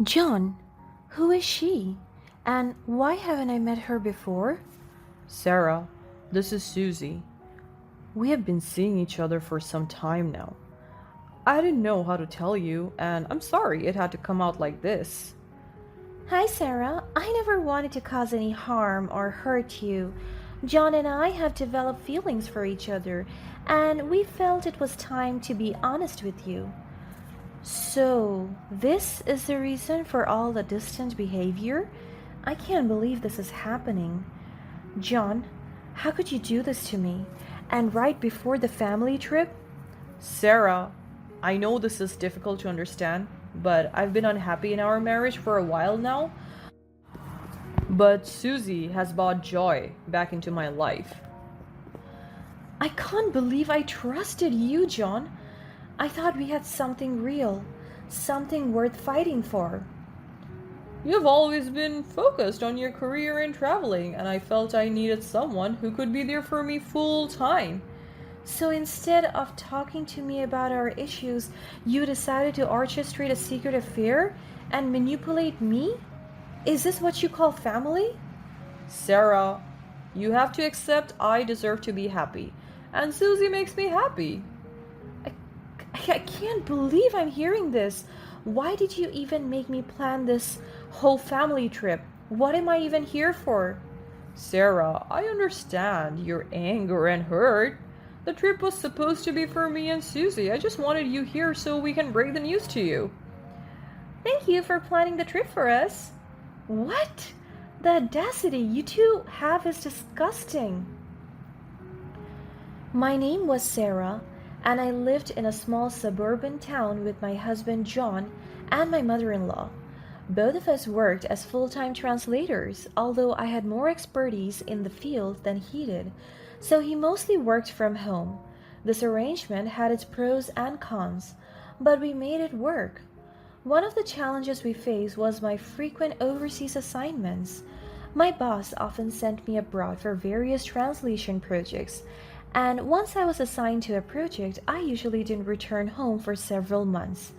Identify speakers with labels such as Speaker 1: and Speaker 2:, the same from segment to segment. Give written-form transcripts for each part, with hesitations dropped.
Speaker 1: John, who is she? And why haven't I met her before?
Speaker 2: Sarah, this is Susie. We have been seeing each other for some time now. I didn't know how to tell you, and I'm sorry it had to come out like this.
Speaker 1: Hi, Sarah. I never wanted to cause any harm or hurt you. John and I have developed feelings for each other, and we felt it was time to be honest with you. So, this is the reason for all the distant behavior? I can't believe this is happening. John, how could you do this to me? And right before the family trip?
Speaker 2: Sarah, I know this is difficult to understand, but I've been unhappy in our marriage for a while now. But Susie has brought joy back into my life.
Speaker 1: I can't believe I trusted you, John. I thought we had something real, something worth fighting for.
Speaker 2: You've always been focused on your career and traveling, and I felt I needed someone who could be there for me full time.
Speaker 1: So instead of talking to me about our issues, you decided to orchestrate a secret affair and manipulate me? Is this what you call family?
Speaker 2: Sarah, you have to accept I deserve to be happy, and Susie makes me happy.
Speaker 1: I, I can't believe I'm hearing this. Why did you even make me plan this whole family trip? What am I even here for?
Speaker 2: Sarah, I understand your anger and hurt. The trip was supposed to be for me and Susie. I just wanted you here so we can break the news to you.
Speaker 1: Thank you for planning the trip for us. What? The audacity you two have is disgusting. My name was Sarah, and I lived in a small suburban town with my husband John and my mother in law. Both of us worked as full time translators, although I had more expertise in the field than he did, so he mostly worked from home. This arrangement had its pros and cons, but we made it work. One of the challenges we faced was my frequent overseas assignments. My boss often sent me abroad for various translation projects, and once I was assigned to a project, I usually didn't return home for several months.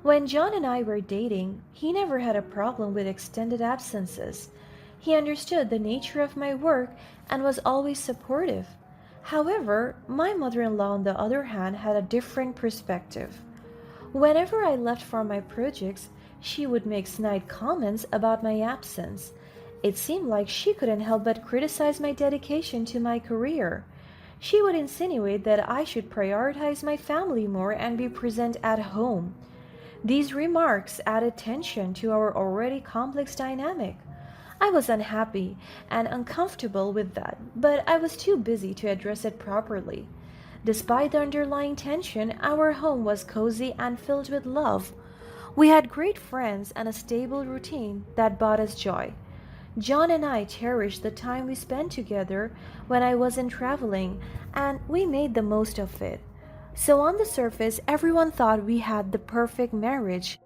Speaker 1: When John and I were dating, he never had a problem with extended absences. He understood the nature of my work and was always supportive. However, my mother in law, on the other hand, had a different perspective. Whenever I left for my projects, she would make snide comments about my absence. It seemed like she couldn't help but criticize my dedication to my career. She would insinuate that I should prioritize my family more and be present at home. These remarks added tension to our already complex dynamic. I was unhappy and uncomfortable with that, but I was too busy to address it properly. Despite the underlying tension, our home was cozy and filled with love. We had great friends and a stable routine that brought us joy. John and I cherished the time we spent together when I wasn't traveling, and we made the most of it. So, on the surface, everyone thought we had the perfect marriage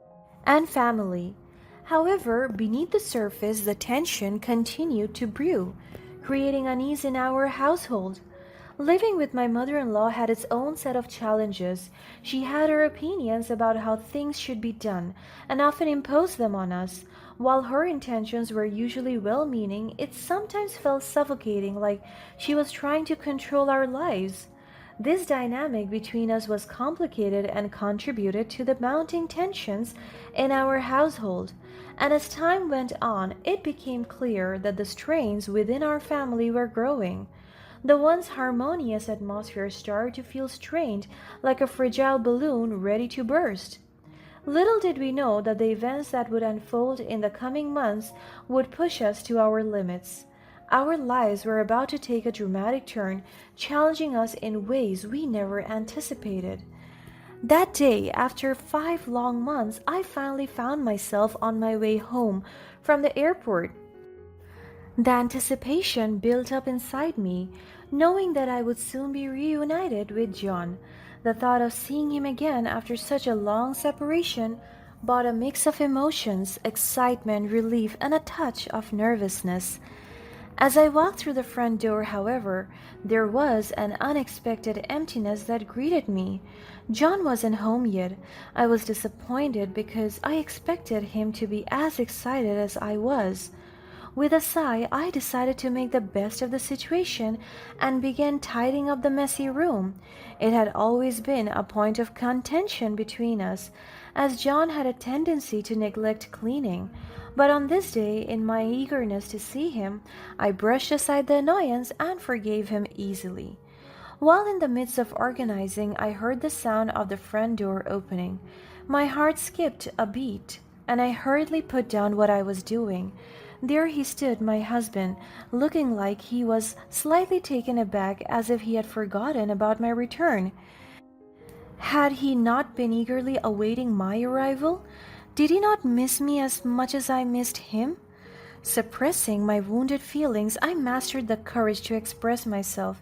Speaker 1: and family. However, beneath the surface, the tension continued to brew, creating unease in our household. Living with my mother in law had its own set of challenges. She had her opinions about how things should be done and often imposed them on us. While her intentions were usually well meaning, it sometimes felt suffocating, like she was trying to control our lives. This dynamic between us was complicated and contributed to the mounting tensions in our household. And as time went on, it became clear that the strains within our family were growing. The once harmonious atmosphere started to feel strained, like a fragile balloon ready to burst. Little did we know that the events that would unfold in the coming months would push us to our limits. Our lives were about to take a dramatic turn, challenging us in ways we never anticipated. That day, after 5 long months, I finally found myself on my way home from the airport. The anticipation built up inside me, knowing that I would soon be reunited with John. The thought of seeing him again after such a long separation brought a mix of emotions, excitement, relief, and a touch of nervousness. As I walked through the front door, however, there was an unexpected emptiness that greeted me. John wasn't home yet. I was disappointed because I expected him to be as excited as I was. With a sigh, I decided to make the best of the situation and began tidying up the messy room. It had always been a point of contention between us, as John had a tendency to neglect cleaning. But on this day, in my eagerness to see him, I brushed aside the annoyance and forgave him easily. While in the midst of organizing, I heard the sound of the front door opening. My heart skipped a beat, and I hurriedly put down what I was doing. There he stood, my husband, looking like he was slightly taken aback, as if he had forgotten about my return. Had he not been eagerly awaiting my arrival? Did he not miss me as much as I missed him? Suppressing my wounded feelings, I mastered the courage to express myself.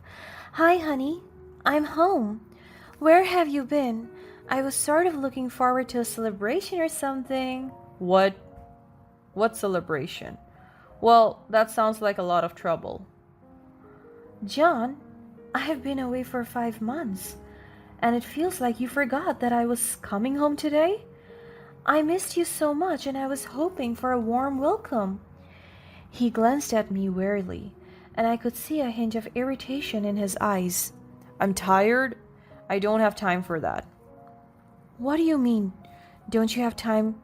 Speaker 1: "Hi, honey. I'm home. Where have you been? I was sort of looking forward to a celebration or something."
Speaker 2: What? What celebration? Well, that sounds like a lot of trouble.
Speaker 1: "John, I have been away for 5 months, and it feels like you forgot that I was coming home today. I missed you so much, and I was hoping for a warm welcome." He glanced at me wearily, and I could see a hint of irritation in his eyes.
Speaker 2: I'm tired. I don't have time for that.
Speaker 1: "What do you mean? Don't you have time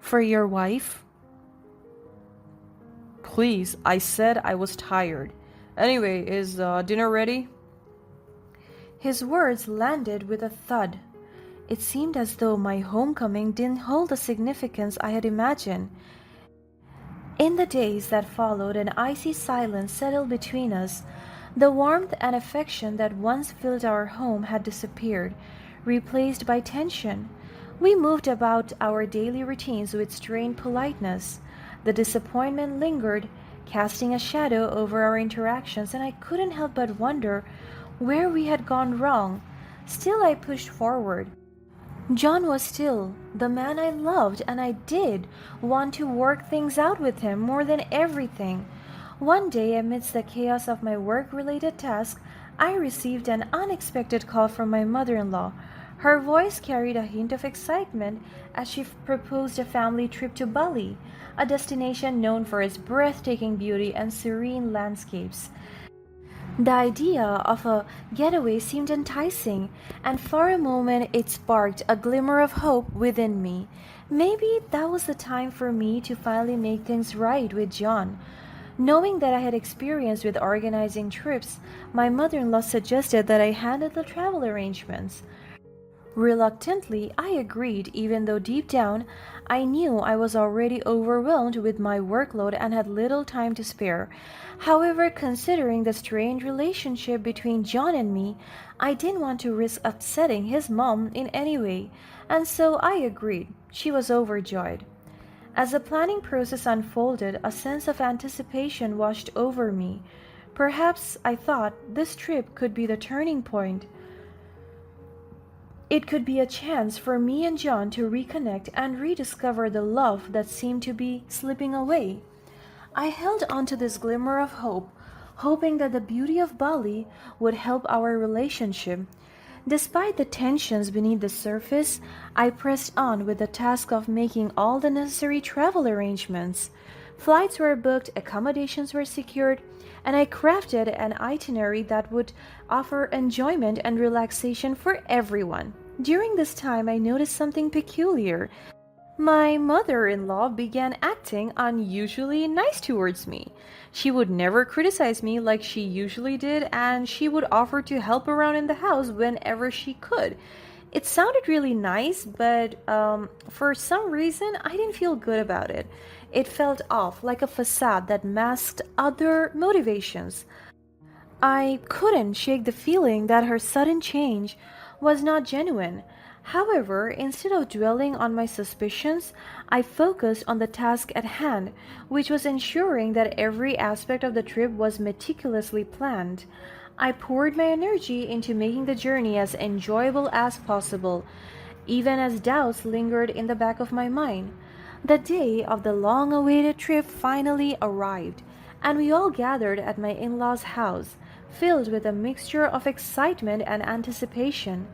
Speaker 1: for your wife?"
Speaker 2: Please, I said I was tired. Anyway, is dinner ready?
Speaker 1: His words landed with a thud. It seemed as though my homecoming didn't hold the significance I had imagined. In the days that followed, an icy silence settled between us. The warmth and affection that once filled our home had disappeared, replaced by tension. We moved about our daily routines with strained politeness. The disappointment lingered, casting a shadow over our interactions, and I couldn't help but wonder where we had gone wrong. Still, I pushed forward. John was still the man I loved, and I did want to work things out with him more than everything. One day, amidst the chaos of my work-related tasks, I received an unexpected call from my mother-in-law. Her voice carried a hint of excitement as she proposed a family trip to Bali, a destination known for its breathtaking beauty and serene landscapes. The idea of a getaway seemed enticing, and for a moment it sparked a glimmer of hope within me. Maybe that was the time for me to finally make things right with John. Knowing that I had experience with organizing trips, my mother-in-law suggested that I handle the travel arrangements. Reluctantly, I agreed, even though deep down I knew I was already overwhelmed with my workload and had little time to spare. However, considering the strained relationship between John and me, I didn't want to risk upsetting his mom in any way, and so I agreed. She was overjoyed. As the planning process unfolded, a sense of anticipation washed over me. Perhaps, I thought, this trip could be the turning point. It could be a chance for me and John to reconnect and rediscover the love that seemed to be slipping away. I held on to this glimmer of hope, hoping that the beauty of Bali would help our relationship. Despite the tensions beneath the surface, I pressed on with the task of making all the necessary travel arrangements. Flights were booked, accommodations were secured, and I crafted an itinerary that would offer enjoyment and relaxation for everyone. During this time, I noticed something peculiar. My mother-in-law began acting unusually nice towards me. She would never criticize me like she usually did, and she would offer to help around in the house whenever she could. It sounded really nice, but for some reason, I didn't feel good about it. It felt off, like a facade that masked other motivations. I couldn't shake the feeling that her sudden change was not genuine. However, instead of dwelling on my suspicions, I focused on the task at hand, which was ensuring that every aspect of the trip was meticulously planned. I poured my energy into making the journey as enjoyable as possible, even as doubts lingered in the back of my mind. The day of the long-awaited trip finally arrived, and we all gathered at my in law's house, filled with a mixture of excitement and anticipation.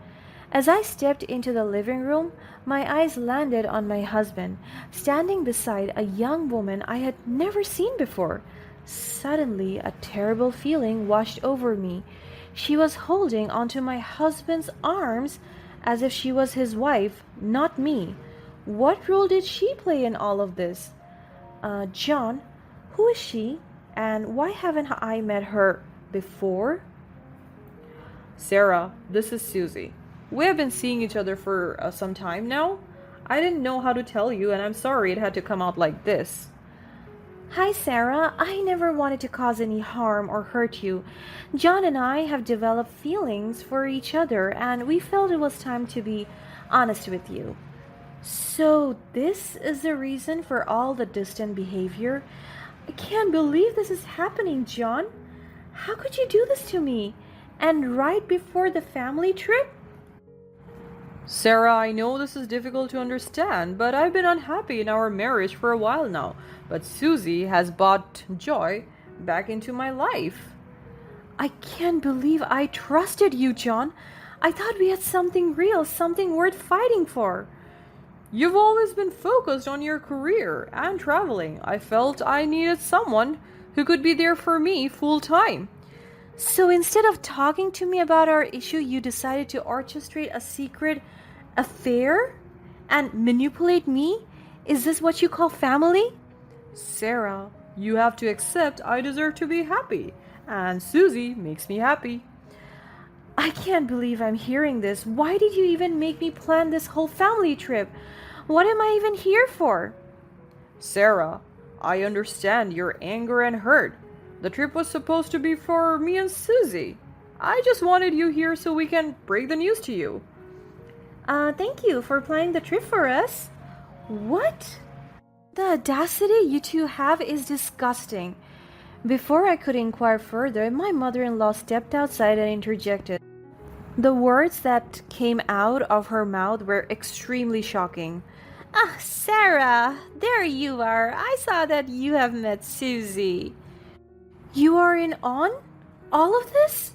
Speaker 1: As I stepped into the living room, my eyes landed on my husband, standing beside a young woman I had never seen before. Suddenly, a terrible feeling washed over me. She was holding onto my husband's arms as if she was his wife, not me. What role did she play in all of this? John, who is she? And why haven't I met her before?
Speaker 2: Sarah, this is Susie. We have been seeing each other for some time now. I didn't know how to tell you, and I'm sorry it had to come out like this.
Speaker 1: Hi, Sarah. I never wanted to cause any harm or hurt you. John and I have developed feelings for each other, and we felt it was time to be honest with you. So, this is the reason for all the distant behavior? I can't believe this is happening, John. How could you do this to me? And right before the family trip?
Speaker 2: Sarah, I know this is difficult to understand, but I've been unhappy in our marriage for a while now. But Susie has brought joy back into my life.
Speaker 1: I can't believe I trusted you, John. I thought we had something real, something worth fighting for.
Speaker 2: You've always been focused on your career and traveling. I felt I needed someone who could be there for me full time.
Speaker 1: So instead of talking to me about our issue, you decided to orchestrate a secret affair and manipulate me? Is this what you call family?
Speaker 2: Sarah, you have to accept I deserve to be happy, and Susie makes me happy.
Speaker 1: I can't believe I'm hearing this. Why did you even make me plan this whole family trip? What am I even here for?
Speaker 2: Sarah, I understand your anger and hurt. The trip was supposed to be for me and Susie. I just wanted you here so we can break the news to you.
Speaker 1: Thank you for planning the trip for us. What? The audacity you two have is disgusting. Before I could inquire further, my mother-in-law stepped outside and interjected. The words that came out of her mouth were extremely shocking. Ah, Sarah, there you are. I saw that you have met Susie. You are in on all of this?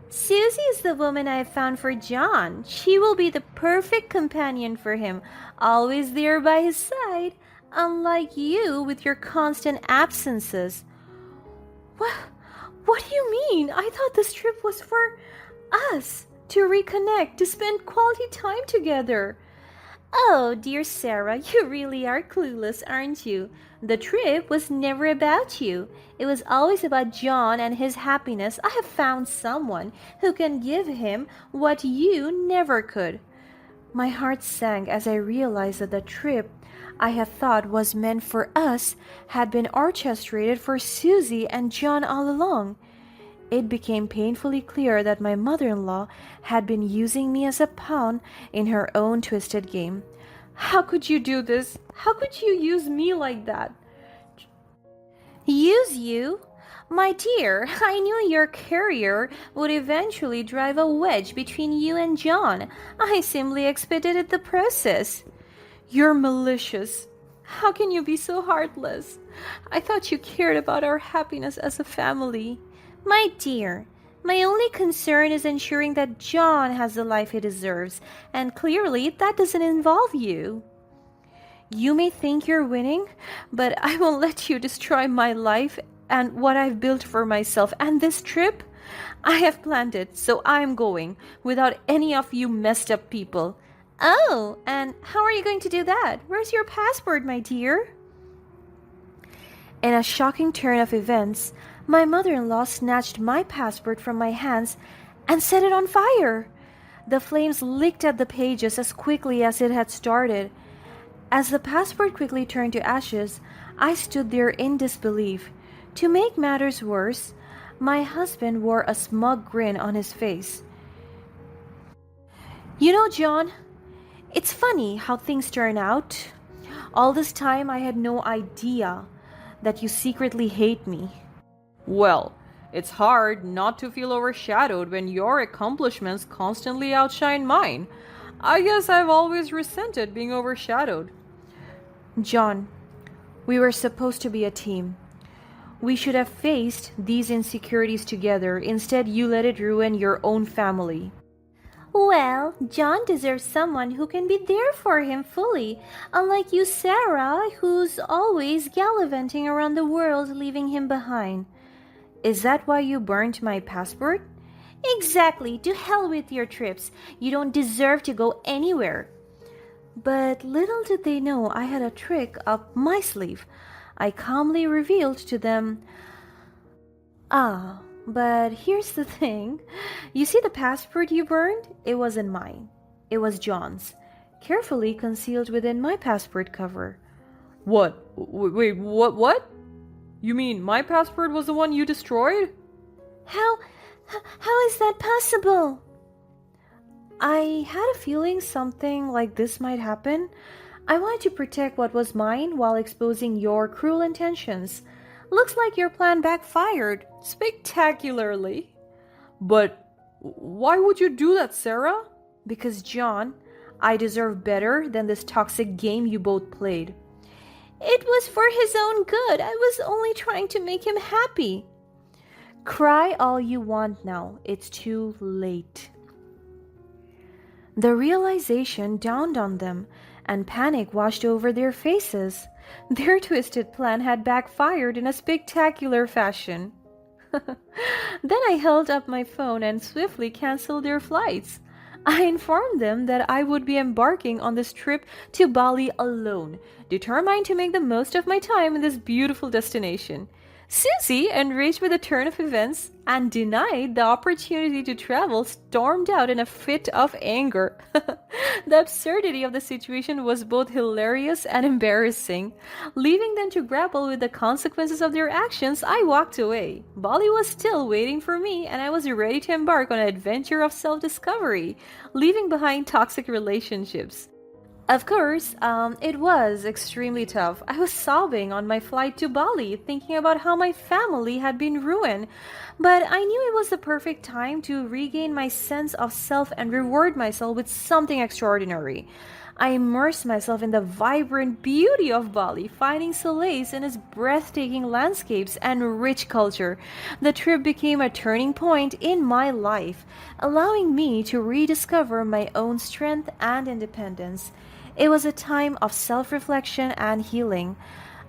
Speaker 1: Susie is the woman I have found for John. She will be the perfect companion for him, always there by his side, unlike you with your constant absences. What do you mean? I thought this trip was for us, to reconnect, to spend quality time together. Oh, dear Sarah, you really are clueless, aren't you? The trip was never about you. It was always about John and his happiness. I have found someone who can give him what you never could. My heart sank as I realized that the trip I had thought was meant for us had been orchestrated for Susie and John all along. It became painfully clear that my mother-in-law had been using me as a pawn in her own twisted game. How could you do this? How could you use me like that? Use you? My dear, I knew your career would eventually drive a wedge between you and John. I simply expedited the process. You're malicious. How can you be so heartless? I thought you cared about our happiness as a family. My dear, my only concern is ensuring that John has the life he deserves, and clearly that doesn't involve you. You may think you're winning, but I won't let you destroy my life and what I've built for myself. And this trip, I have planned it, so I'm going without any of you messed up people. Oh, and how are you going to do that? Where's your passport, my dear? In a shocking turn of events, my mother-in-law snatched my passport from my hands and set it on fire. The flames licked at the pages as quickly as it had started. As the passport quickly turned to ashes, I stood there in disbelief. To make matters worse, my husband wore a smug grin on his face. You know, John, it's funny how things turn out. All this time I had no idea that you secretly hate me.
Speaker 2: Well, it's hard not to feel overshadowed when your accomplishments constantly outshine mine. I guess I've always resented being overshadowed.
Speaker 1: John, we were supposed to be a team. We should have faced these insecurities together. Instead, you let it ruin your own family. Well, John deserves someone who can be there for him fully, unlike you, Sarah, who's always gallivanting around the world, leaving him behind. Is that why you burned my passport? Exactly. To hell with your trips. You don't deserve to go anywhere. But little did they know I had a trick up my sleeve. I calmly revealed to them, but here's the thing. You see the passport you burned? It wasn't mine. It was John's, carefully concealed within my passport cover.
Speaker 2: What? Wait, what? You mean my passport was the one you destroyed?
Speaker 1: How is that possible? I had a feeling something like this might happen. I wanted to protect what was mine while exposing your cruel intentions. Looks like your plan backfired spectacularly.
Speaker 2: But why would you do that, Sarah?
Speaker 1: Because, John, I deserve better than this toxic game you both played. It was for his own good. I was only trying to make him happy. Cry all you want now. It's too late. The realization dawned on them, and panic washed over their faces. Their twisted plan had backfired in a spectacular fashion. Then I held up my phone and swiftly canceled their flights. I informed them that I would be embarking on this trip to Bali alone, determined to make the most of my time in this beautiful destination. Susie, enraged by the turn of events and denied the opportunity to travel, stormed out in a fit of anger. The absurdity of the situation was both hilarious and embarrassing. Leaving them to grapple with the consequences of their actions, I walked away. Bali was still waiting for me, and I was ready to embark on an adventure of self-discovery, leaving behind toxic relationships. Of course, it was extremely tough. I was sobbing on my flight to Bali, thinking about how my family had been ruined. But I knew it was the perfect time to regain my sense of self and reward myself with something extraordinary. I immersed myself in the vibrant beauty of Bali, finding solace in its breathtaking landscapes and rich culture. The trip became a turning point in my life, allowing me to rediscover my own strength and independence. It was a time of self-reflection and healing.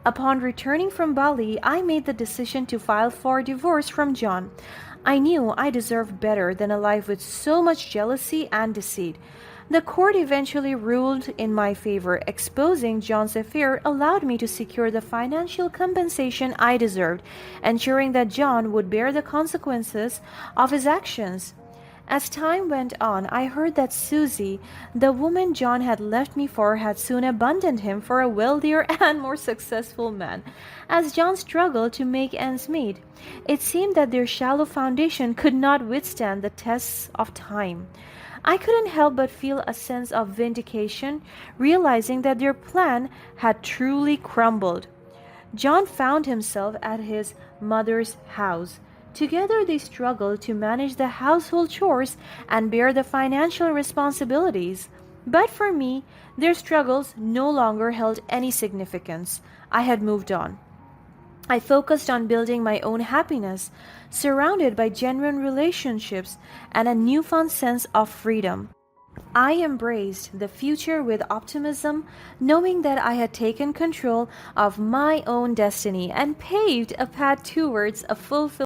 Speaker 1: Upon returning from Bali, I made the decision to file for divorce from John. I knew I deserved better than a life with so much jealousy and deceit. The court eventually ruled in my favor. Exposing John's affair allowed me to secure the financial compensation I deserved, ensuring that John would bear the consequences of his actions. As time went on, I heard that Susie, the woman John had left me for, had soon abandoned him for a wealthier and more successful man. As John struggled to make ends meet, it seemed that their shallow foundation could not withstand the tests of time. I couldn't help but feel a sense of vindication, realizing that their plan had truly crumbled. John found himself at his mother's house. Together they struggled to manage the household chores and bear the financial responsibilities. But for me, their struggles no longer held any significance. I had moved on. I focused on building my own happiness, surrounded by genuine relationships and a newfound sense of freedom. I embraced the future with optimism, knowing that I had taken control of my own destiny and paved a path towards a fulfilled